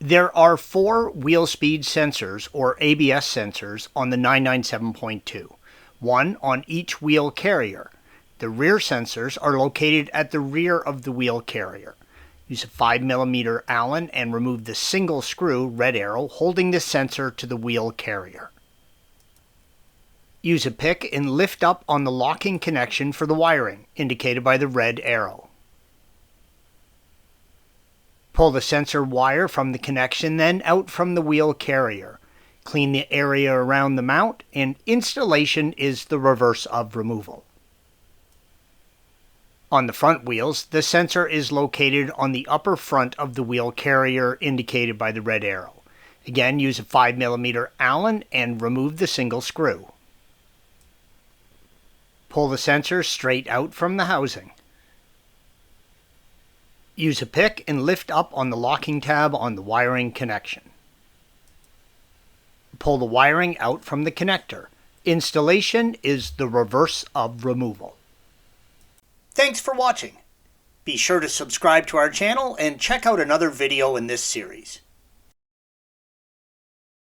There are 4 wheel speed sensors, or ABS sensors, on the 997.2, one on each wheel carrier. The rear sensors are located at the rear of the wheel carrier. Use a 5mm Allen and remove the single screw, red arrow, holding the sensor to the wheel carrier. Use a pick and lift up on the locking connection for the wiring, indicated by the red arrow. Pull the sensor wire from the connection, then out from the wheel carrier. Clean the area around the mount, and installation is the reverse of removal. On the front wheels, the sensor is located on the upper front of the wheel carrier, indicated by the red arrow. Again, use a 5mm Allen and remove the single screw. Pull the sensor straight out from the housing. Use a pick and lift up on the locking tab on the wiring connection. Pull the wiring out from the connector. Installation is the reverse of removal. Thanks for watching. Be sure to subscribe to our channel and check out another video in this series.